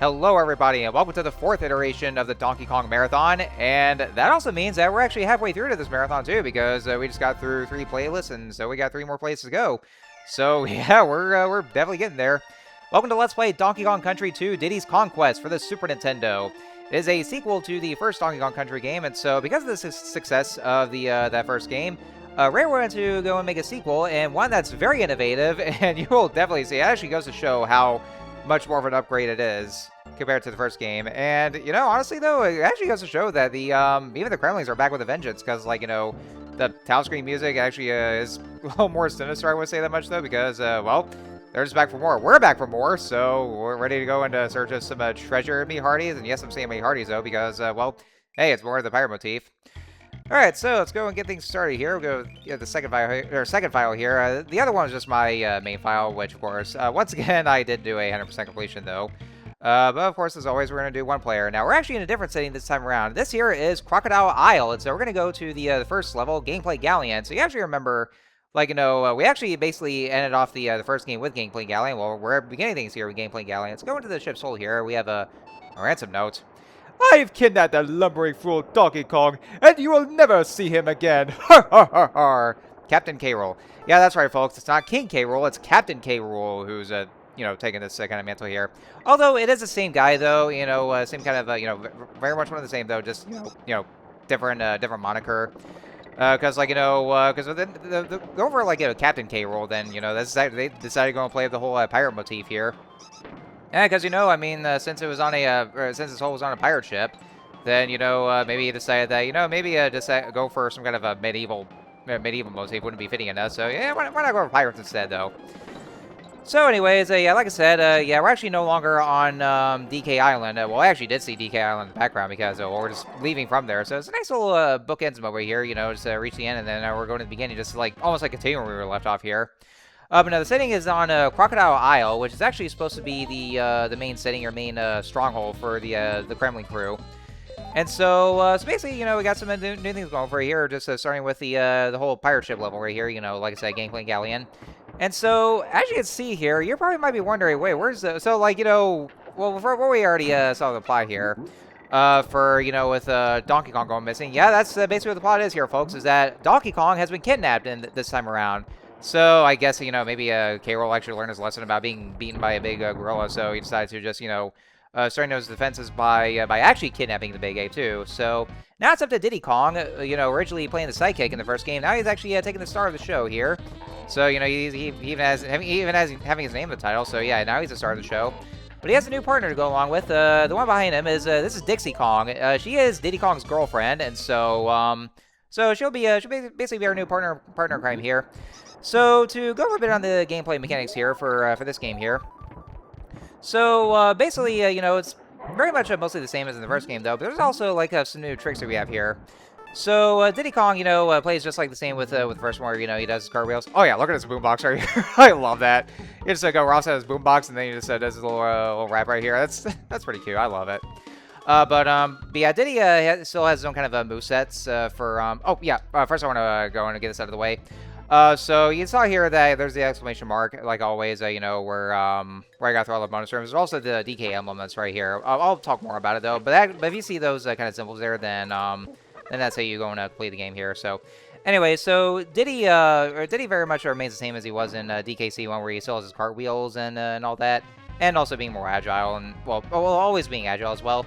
Hello everybody and welcome to the 4th iteration of the Donkey Kong Marathon, and that also means that we're actually halfway through to this marathon too, because we just got through 3 playlists, and so we got 3 more places to go. So yeah, we're definitely getting there. Welcome to Let's Play Donkey Kong Country 2 Diddy's Conquest for the Super Nintendo. It is a sequel to the first Donkey Kong Country game, and so because of the success of the that first game, Rare wanted to go and make a sequel, and one that's very innovative, and you will definitely see. It actually goes to show how much more of an upgrade it is compared to the first game. And, you know, honestly, though, it actually goes to show that the even the Kremlings are back with a vengeance, because, like, you know, the title screen music actually is a little more sinister, I would say that much, though, because, well, they're just back for more. We're back for more, so we're ready to go into search of some treasure me hearties. And yes, I'm saying me hearties, though, because, well, hey, it's more of the pirate motif. Alright, so let's go and get things started here. We'll go get the second file here. The other one is just my main file, which, of course, once again, I did do a 100% completion, though. But, of course, as always, we're going to do one player. Now, we're actually in a different setting this time around. This here is Crocodile Isle, and so we're going to go to the first level, Gangplank Galleon. So you actually remember, like, you know, we actually basically ended off the first game with Gangplank Galleon. Well, we're beginning things here with Gangplank Galleon. Let's go into the ship's hold here. We have a ransom note. I've kidnapped that lumbering fool Donkey Kong, and you will never see him again. Har har har har. Kaptain K. Rool. Yeah, that's right, folks. It's not King K. Rool. It's Kaptain K. Rool who's, you know, taking this kind of mantle here. Although it is the same guy, though. You know, same kind of, you know, very much one of the same, though. Just, you know, different moniker. Because, like, you know, because the over, like, you know, Kaptain K. Rool, then, you know, they decided to go and play the whole pirate motif here. Yeah, because, you know, I mean, since it was on a, since this whole was on a pirate ship, then, you know, maybe he decided that, you know, maybe just go for some kind of a medieval motif wouldn't be fitting enough. So, yeah, why not go for pirates instead, though? So, anyways, yeah, like I said, yeah, we're actually no longer on DK Island. Well, I actually did see DK Island in the background because we're just leaving from there. So, it's a nice little bookends over here, you know, just reach the end, and then we're going to the beginning, just like, almost like continuing where we were left off here. But now the setting is on Crocodile Isle, which is actually supposed to be the main setting or main stronghold for the Kremling crew. And so, so basically, you know, we got some new things going for here. Just starting with the whole pirate ship level right here. You know, like I said, Gangplank Galleon. And so, as you can see here, you probably might be wondering, wait, where's the? So, like, you know, well, before we already saw the plot here. For, you know, with Donkey Kong going missing. Yeah, that's basically what the plot is here, folks. Is that Donkey Kong has been kidnapped this time around. So, I guess, you know, maybe K. Rool actually learned his lesson about being beaten by a big gorilla, so he decided to just, you know, starting those defenses by actually kidnapping the big ape, too. So, now it's up to Diddy Kong, you know, originally playing the sidekick in the first game. Now he's actually taking the star of the show here. So, you know, he even has having his name in the title, so yeah, now he's the star of the show. But he has a new partner to go along with. The one behind him is, this is Dixie Kong. She is Diddy Kong's girlfriend, and so, so she'll basically be our new partner in crime here. So, to go over a bit on the gameplay mechanics here for this game here. So, basically, you know, it's very much mostly the same as in the first game, though. But there's also, like, some new tricks that we have here. So, Diddy Kong, you know, plays just like the same with the first one, where, you know, he does his cartwheels. Oh, yeah, look at his boombox right here. I love that. He just go Ross has his boombox, and then he just does his little rap right here. That's pretty cute. I love it. But yeah, Diddy still has his own kind of movesets for, oh, yeah, first I want to go and get this out of the way. So you saw here that there's the exclamation mark, like always, you know, where I got through all the bonus rooms. There's also the DK emblem that's right here. I'll talk more about it, though. But if you see those kind of symbols there, then that's how you go and play the game here. So anyway, so Diddy very much remains the same as he was in DKC1, where he still has his cartwheels and all that, and also being more agile, and, well, always being agile as well.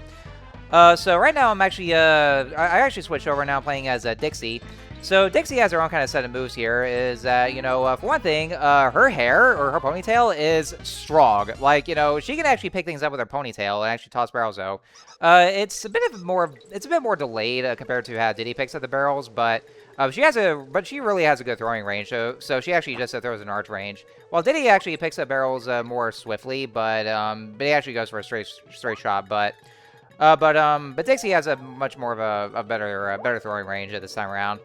So right now I'm actually, I actually switched over now playing as Dixie. So Dixie has her own kind of set of moves here. Is that, you know, for one thing, her hair or her ponytail is strong. Like, you know, she can actually pick things up with her ponytail and actually toss barrels, though. It's a bit more delayed compared to how Diddy picks up the barrels, but she really has a good throwing range. So she actually just throws an arch range. While Diddy actually picks up barrels more swiftly, but he actually goes for a straight shot. But Dixie has a much more of a better throwing range at this time around.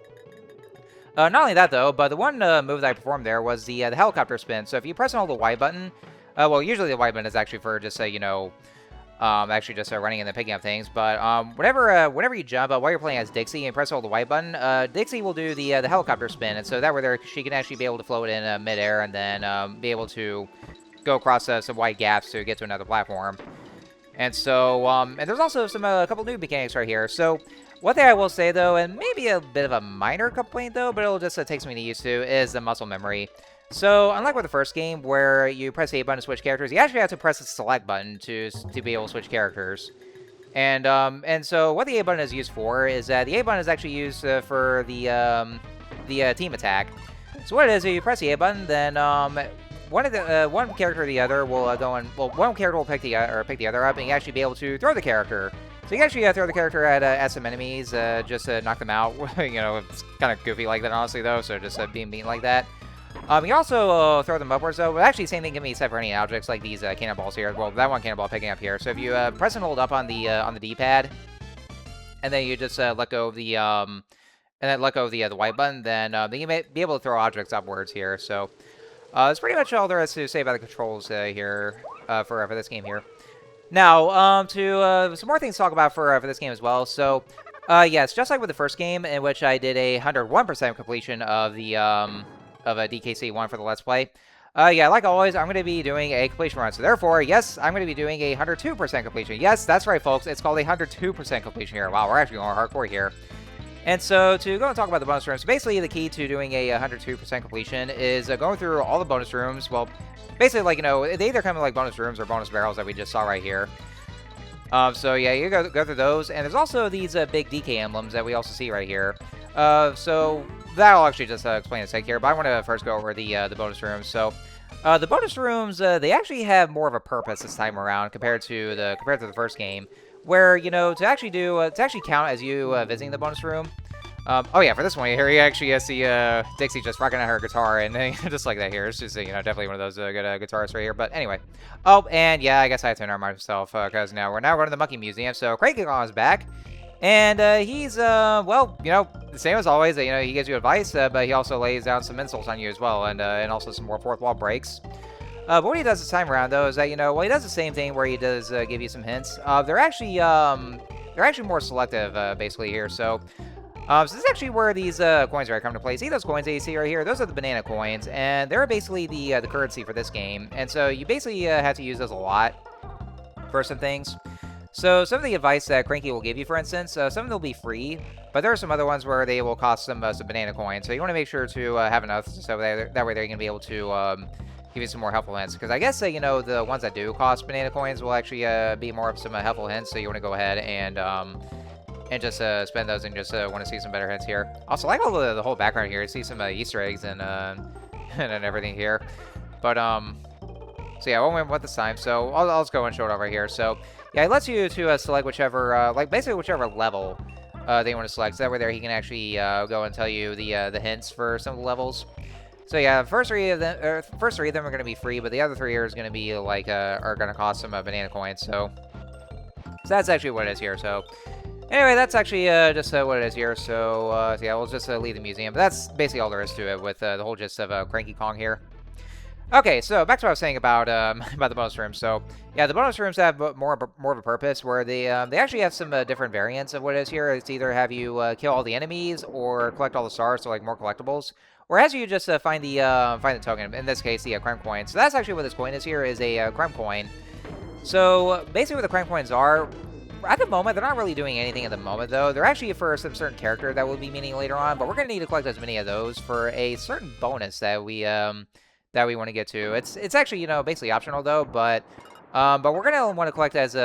Not only that, though, but the one move that I performed there was the helicopter spin. So if you press and hold the Y button, well, usually the Y button is actually for just, you know, actually just running and then picking up things. But whenever you jump, while you're playing as Dixie and press hold the Y button, Dixie will do the helicopter spin. And so that way she can actually be able to float in midair and then be able to go across some wide gaps to get to another platform. And so, and there's also some a couple new mechanics right here. So, one thing I will say though, and maybe a bit of a minor complaint though, but it'll just take some getting used to, is the muscle memory. So, unlike with the first game where you press the A button to switch characters, you actually have to press the select button to be able to switch characters. And so what the A button is used for is that the A button is actually used for the team attack. So what it is, if you press the A button, then one character or the other will go in. Well, one character will pick the other up, and you actually be able to throw the character. So you actually throw the character at some enemies, just to knock them out. You know, it's kind of goofy like that, honestly, though. So just being mean like that. You can also throw them upwards, though. But actually, same thing can be said for any objects like these cannonballs here. Well, that one cannonball picking up here. So if you press and hold up on the D-pad, and then you just let go of the the white button, then you may be able to throw objects upwards here. So that's pretty much all there is to say about the controls here for this game here. Now, to some more things to talk about for this game as well. So, yes, just like with the first game, in which I did a 101% completion of the of a DKC1 for the Let's Play. Yeah, like always, I'm going to be doing a completion run. So therefore, yes, I'm going to be doing a 102% completion. Yes, that's right, folks. It's called a 102% completion here. Wow, we're actually going hardcore here. And so to go and talk about the bonus rooms, basically the key to doing a 102% completion is going through all the bonus rooms. Well, basically, like, you know, they either come in like bonus rooms or bonus barrels that we just saw right here. So yeah, you go through those. And there's also these big DK emblems that we also see right here. So that'll actually just explain a sec here, but I want to first go over the bonus rooms. So the bonus rooms, they actually have more of a purpose this time around compared to the first game, where, you know, to actually count as you visiting the bonus room. Oh yeah, for this one here, you actually see Dixie just rocking out her guitar, and just like that here. It's just, you know, definitely one of those good guitarists right here. But anyway, oh, and yeah, I guess I have to remind myself because now we're going to the Monkey Museum. So Kaptain K is back. And he's, well, you know, the same as always. You know, he gives you advice, but he also lays down some insults on you as well, and also some more fourth wall breaks. But what he does this time around, though, is that, you know, well, he does the same thing where he does give you some hints. They're actually more selective, basically here. So this is actually where these coins are coming to play. See those coins that you see right here? Those are the banana coins, and they're basically the currency for this game. And so you basically have to use those a lot for some things. So some of the advice that Cranky will give you, for instance, some of them will be free, but there are some other ones where they will cost some banana coins. So you want to make sure to have enough, so that way they're going to be able to give you some more helpful hints. Because I guess you know, the ones that do cost banana coins will actually be more of some helpful hints. So you want to go ahead and just spend those and just want to see some better hints here. Also, I like all the whole background here. You see some Easter eggs and and everything here. But so yeah, I won't remember what this time. So I'll just go and show it over here. So yeah, it lets you to select whichever, like basically whichever level they want to select. So that way there he can actually go and tell you the hints for some of the levels. So yeah, first three of them are going to be free, but the other three are going to be like are going to cost some banana coins. So that's actually what it is here. So anyway, that's actually just what it is here. So yeah, we'll just leave the museum. But that's basically all there is to it with the whole gist of Cranky Kong here. Okay, so back to what I was saying about the bonus rooms. So yeah, the bonus rooms have more of a purpose, where they actually have some different variants of what it is here. It's either have you kill all the enemies or collect all the stars, so like more collectibles, or has you just find the token. In this case, the crime coin. So that's actually what this coin is here, is a crime coin. So basically, what the crime coins are, at the moment, they're not really doing anything at the moment, though. They're actually for some certain character that will be meaning later on, but we're gonna need to collect as many of those for a certain bonus that we want to get to. It's actually, you know, basically optional though, but we're gonna want to collect as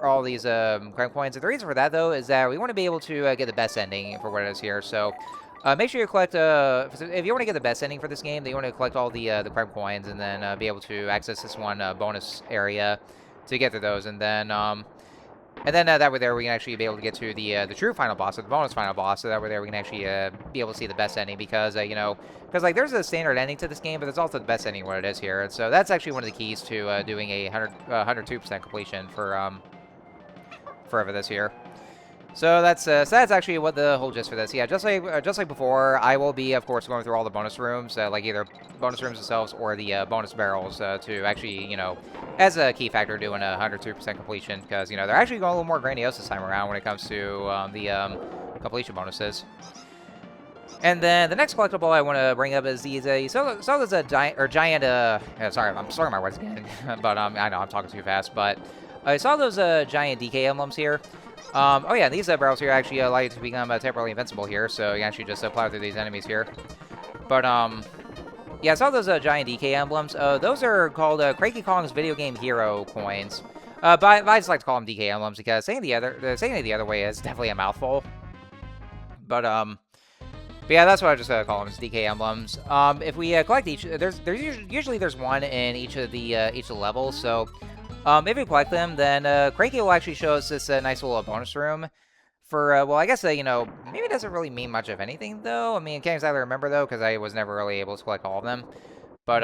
all these crime coins. And the reason for that though is that we want to be able to get the best ending for what it is here. So make sure you collect if you want to get the best ending for this game, then you want to collect all the crime coins and then be able to access this one bonus area to get to those, and then that way there we can actually be able to get to the true final boss, or the bonus final boss. So that way there we can actually be able to see the best ending, because you know, because like there's a standard ending to this game, but there's also the best ending what it is here. And so that's actually one of the keys to doing a 102% completion for this here. So that's actually what the whole gist for this. Yeah, just like before, I will be, of course, going through all the bonus rooms, like either bonus rooms themselves or the bonus barrels, to actually, you know, as a key factor doing a 102% completion, because, you know, they're actually going a little more grandiose this time around when it comes to the completion bonuses. And then the next collectible I want to bring up is these. So there's a giant. Sorry, I'm slurring my words again. But I know I'm talking too fast. But I saw those giant DK emblems here. Oh yeah, these barrels here actually allow you to become temporarily invincible here, so you can actually just plow through these enemies here. But yeah, I saw those giant DK emblems. Those are called Diddy Kong's video game hero coins. But I just like to call them DK emblems because saying it the other way is definitely a mouthful. But yeah, that's what I just call them, is DK emblems. If we collect each, there's usually one in each of the levels. So if we collect them, then Cranky will actually show us this nice little bonus room. For well, I guess maybe it doesn't really mean much of anything though. I mean, I can't exactly remember though because I was never really able to collect all of them. But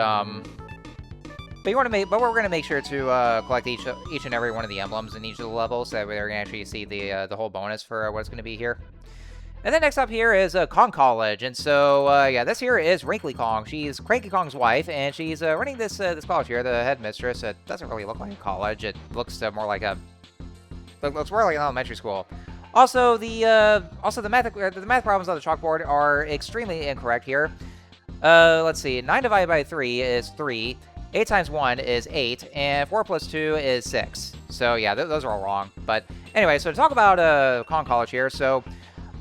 we're gonna make sure to collect each and every one of the emblems in each of the levels, so that way we're gonna actually see the whole bonus for what's gonna be here. And then next up here is Kong College, and so yeah, this here is Wrinkly Kong. She's Cranky Kong's wife, and she's running this college here, the headmistress. It doesn't really look like a college. It looks more like looks more like an elementary school. Also, the math problems on the chalkboard are extremely incorrect here. Let's see. 9 divided by 3 is 3. 8 times 1 is 8, and 4 plus 2 is 6. So yeah, those are all wrong. But anyway, so to talk about Kong College here, so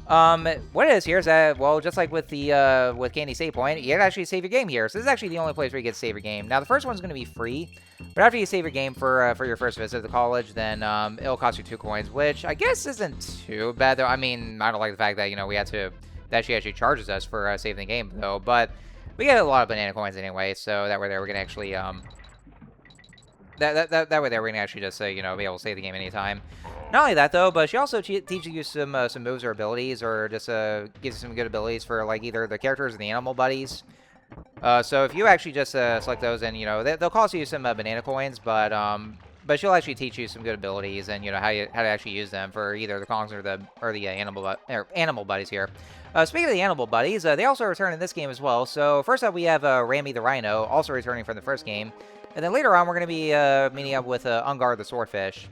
what it is here is that, well, just like with the with Candy Save Point, you can actually save your game here. So this is actually the only place where you get to save your game. Now the first one's going to be free, but after you save your game for your first visit to the college, then it'll cost you 2 coins, which I guess isn't too bad though. I mean, I don't like the fact that that she actually charges us for saving the game though, but we get a lot of banana coins anyway, so that way there we can actually that way there we can actually just be able to save the game anytime. Not only that though, but she also teaches you some moves or abilities, or just gives you some good abilities for like either the characters or the animal buddies. So if you actually just select those, and they'll cost you some banana coins, but she'll actually teach you some good abilities and how to actually use them for either the Kongs or the animal buddies here. Speaking of the animal buddies, they also return in this game as well. So first up we have Rammy the Rhino, also returning from the first game, and then later on we're going to be meeting up with Ungar the Swordfish.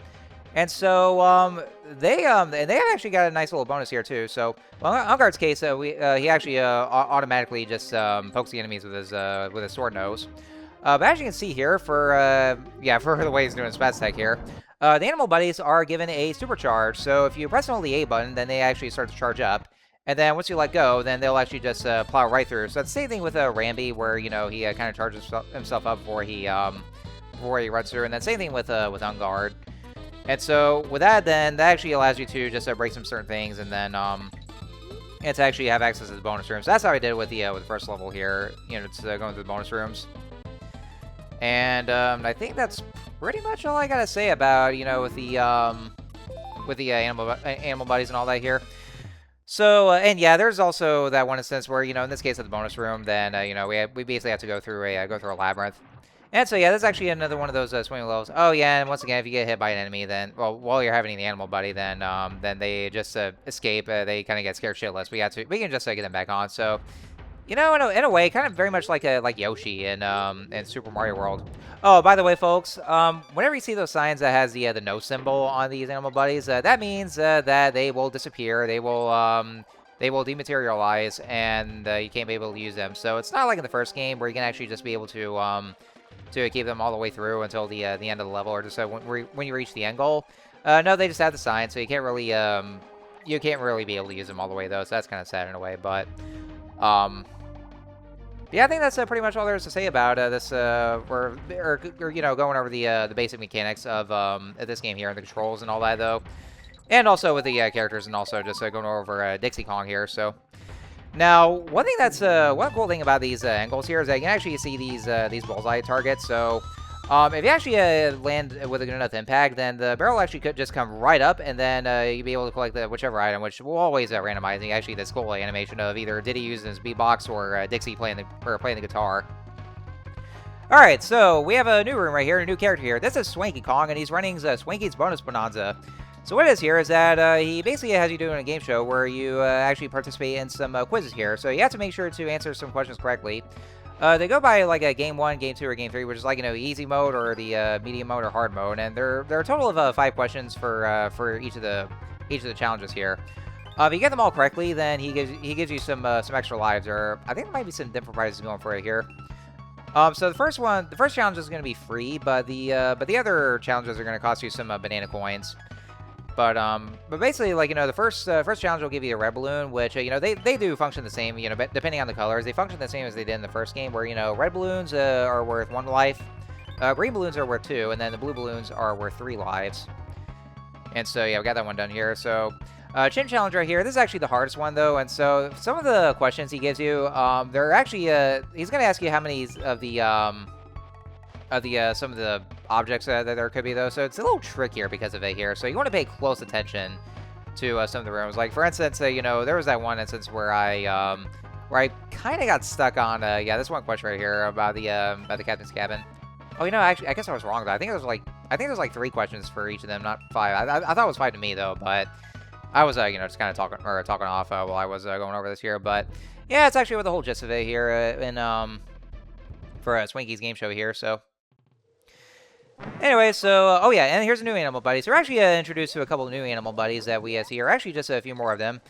And so they have actually got a nice little bonus here too. So well, in Ungar's case, he actually automatically just pokes the enemies with his sword nose. But as you can see here, for the way he's doing his spat stack here, the animal buddies are given a supercharge. So if you press and hold the A button, then they actually start to charge up. And then once you let go, then they'll actually just plow right through. So it's the same thing with Ramby, where he kind of charges himself up before he runs through. And then same thing with Ungar. And so with that, then that actually allows you to just break some certain things, and then and to actually have access to the bonus rooms. So that's how I did it with the first level here. It's going through the bonus rooms. And I think that's pretty much all I gotta say about with the animal buddies and all that here. So and yeah, there's also that one instance where in this case of the bonus room, then we basically have to go through a labyrinth. And so yeah, that's actually another one of those swimming levels. Oh yeah, and once again, if you get hit by an enemy, then while you're having the animal buddy, then they just escape. They kind of get scared shitless. We can just get them back on. So in a way, kind of very much like Yoshi in Super Mario World. Oh, by the way, folks, whenever you see those signs that has the no symbol on these animal buddies, that means that they will disappear. They will dematerialize, and you can't be able to use them. So it's not like in the first game where you can actually just be able to keep them all the way through until the end of the level, or just when you reach the end goal. No, they just have the sign, so you can't really be able to use them all the way though. So that's kind of sad in a way, but yeah, I think that's pretty much all there is to say about this. We're going over the basic mechanics of this game here and the controls and all that though, and also with the characters, and also just going over Dixie Kong here. So. Now, one cool thing about these angles here is that you can actually see these bullseye targets. So, if you actually land with a good enough impact, then the barrel actually could just come right up, and then you'll be able to collect whichever item, which will always randomize. Actually, this cool animation of either Diddy using his beatbox or Dixie playing the guitar. All right, so we have a new room right here, a new character here. This is Swanky Kong, and he's running Swanky's Bonus Bonanza. So what it is here is that he basically has you doing a game show where you actually participate in some quizzes here. So you have to make sure to answer some questions correctly. They go by like a game 1, game 2, or game 3, which is like easy mode or the medium mode or hard mode. And there are a total of 5 questions for each of the challenges here. If you get them all correctly, then he gives you some extra lives, or I think there might be some different prizes going for it here. So the first challenge is going to be free, but the other challenges are going to cost you some banana coins. But basically, like, the first challenge will give you a red balloon, which they do function the same, but depending on the colors, they function the same as they did in the first game, where red balloons are worth 1 life, green balloons are worth 2, and then the blue balloons are worth 3 lives. And so yeah, we got that one done here. So Chin challenge right here. This is actually the hardest one though, and so some of the questions he gives you, they're actually he's gonna ask you how many of the some of the objects that there could be though. So it's a little trickier because of it here. So you want to pay close attention to some of the rooms. Like for instance, there was that one instance where I kind of got stuck on this one question right here about the captain's cabin. Oh, actually, I guess I was wrong though. I think there's like 3 questions for each of them, not 5. I thought it was 5 to me though, but I was just kind of talking off while I was going over this here. But yeah, it's actually what the whole gist of it here for Swinky's game show here. So anyway, so oh yeah, and here's a new animal buddy. So we're actually introduced to a couple of new animal buddies that we see here. Actually, just a few more of them.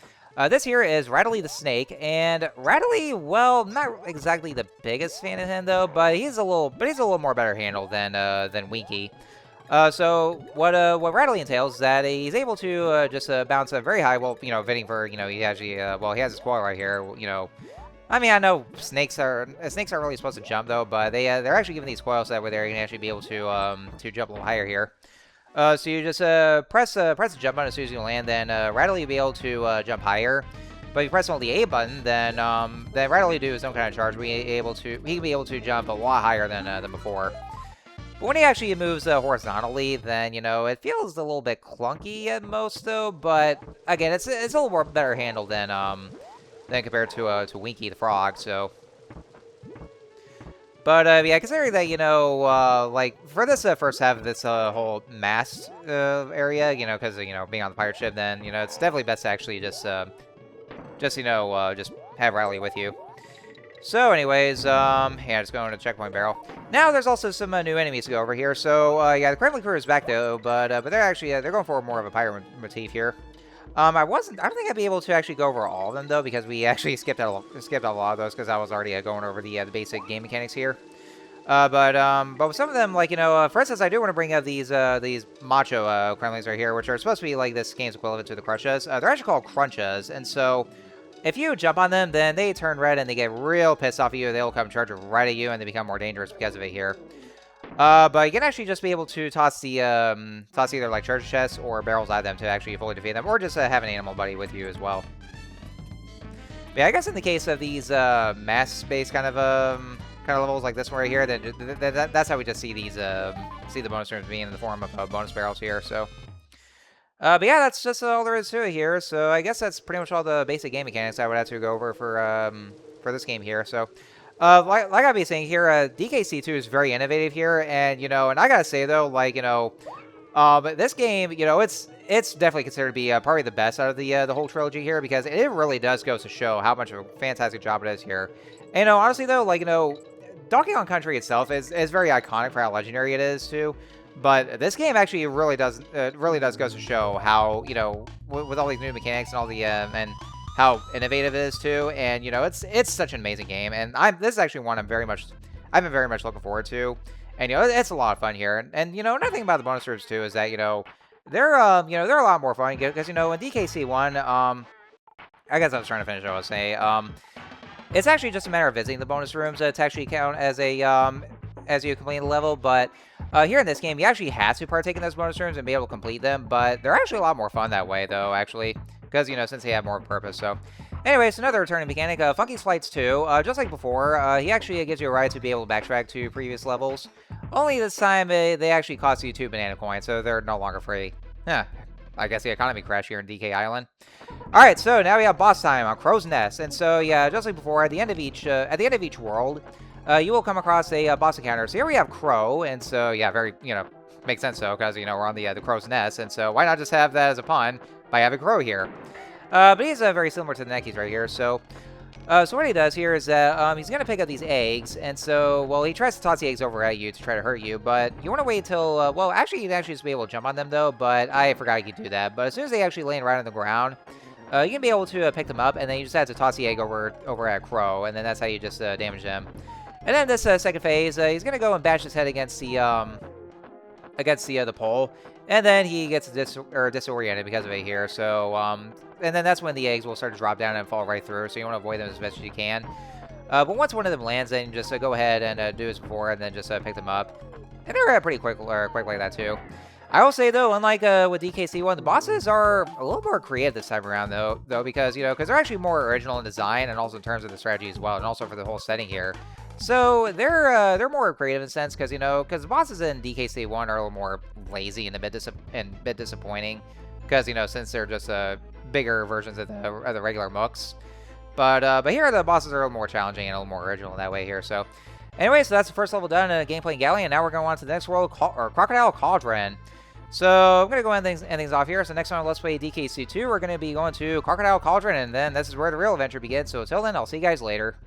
This here is Rattly the Snake, and Rattly, well, not exactly the biggest fan of him though, but he's a little more better handled than Winky. So what Rattly entails is that he's able to just bounce very high. Well, fitting for he actually he has a spoiler right here. I mean, I know snakes aren't really supposed to jump though, but they're actually giving these coils that way they can actually be able to jump a little higher here. So you just press the jump button as soon as you land, then Rattly will be able to jump higher. But if you press on the A button, then Rattly will do his own kind of charge. He can be able to jump a lot higher than before. But when he actually moves horizontally, then it feels a little bit clunky at most though. But again, it's a little more better handled than compared to Winky the Frog. So. But yeah, considering that like for this first half of this whole mast area, because being on the pirate ship, then it's definitely best to actually just have Rattly with you. So anyways, yeah, just going to checkpoint barrel. Now there's also some new enemies to go over here. So yeah, the Kremlin crew is back though, but they're actually they're going for more of a pirate motif here. I don't think I'd be able to actually go over all of them though, because we actually skipped out a lot of those because I was already going over the basic game mechanics here. But with some of them, like for instance, I do want to bring up these macho Kremlings right here, which are supposed to be like this game's equivalent to the Crunchas. They're actually called Crunchas, and so if you jump on them, then they turn red and they get real pissed off at you. They'll come charging right at you, and they become more dangerous because of it here. But you can actually just be able to toss either like treasure chests or barrels at them to actually fully defeat them, or just have an animal buddy with you as well. But yeah, I guess in the case of these mass space kind of levels like this one right here, that's how we just see these see the bonus rooms being in the form of bonus barrels here. So. But yeah, that's just all there is to it here. So I guess that's pretty much all the basic game mechanics I would have to go over for this game here. So, like I've been saying here, DKC2 is very innovative here, and and I gotta say though, like this game, it's definitely considered to be probably the best out of the whole trilogy here, because it really does go to show how much of a fantastic job it is here. And honestly though, like Donkey Kong Country itself is very iconic for how legendary it is too. But this game actually really does go to show how with all these new mechanics and all the and how innovative it is too. And it's such an amazing game, and this is actually one I've been very much looking forward to. And it's a lot of fun here. And another thing about the bonus rooms too is that they're a lot more fun because in DKC1 I guess I was trying to finish what I was saying. It's actually just a matter of visiting the bonus rooms to actually count as you complete the level, but here in this game, you actually have to partake in those bonus rooms and be able to complete them, but they're actually a lot more fun that way, though, actually, because, since they have more purpose, so. Anyways, another returning mechanic, Funky's Flights 2, just like before, he actually gives you a ride to be able to backtrack to previous levels, only this time they actually cost you 2 banana coins, so they're no longer free. Huh. I guess the economy crashed here in DK Island. Alright, so now we have boss time on Crow's Nest, and so, yeah, just like before, at the end of each world, you will come across a boss encounter. So here we have Crow, and so yeah, very makes sense though, because we're on the Crow's Nest, and so why not just have that as a pun by having Crow here? But he's very similar to the Neckies right here. So what he does here is that he's gonna pick up these eggs, and so he tries to toss the eggs over at you to try to hurt you, but you want to wait till actually you'd actually just be able to jump on them though, but I forgot you could do that. But as soon as they actually land right on the ground, you can be able to pick them up, and then you just have to toss the egg over at Crow, and then that's how you just damage them. And then this second phase, he's gonna go and bash his head against the pole, and then he gets disoriented because of it here. So and then that's when the eggs will start to drop down and fall right through. So you want to avoid them as best as you can. But once one of them lands, then just go ahead and do as before, and then just pick them up. And they're pretty quick like that too. I will say though, unlike with DKC1, the bosses are a little more creative this time around though, because because they're actually more original in design and also in terms of the strategy as well, and also for the whole setting here. So they're more creative in a sense, because because the bosses in DKC1 are a little more lazy and a bit disappointing, because since they're just bigger versions of the regular mooks. But here the bosses are a little more challenging and a little more original in that way here. So anyway, so that's the first level done in Gangplank Galleon. Now we're going on to the next world, Crocodile Cauldron. So I'm going to go end things off here. So next on Let's Play DKC2, we're going to be going to Crocodile Cauldron, and then this is where the real adventure begins. So until then, I'll see you guys later.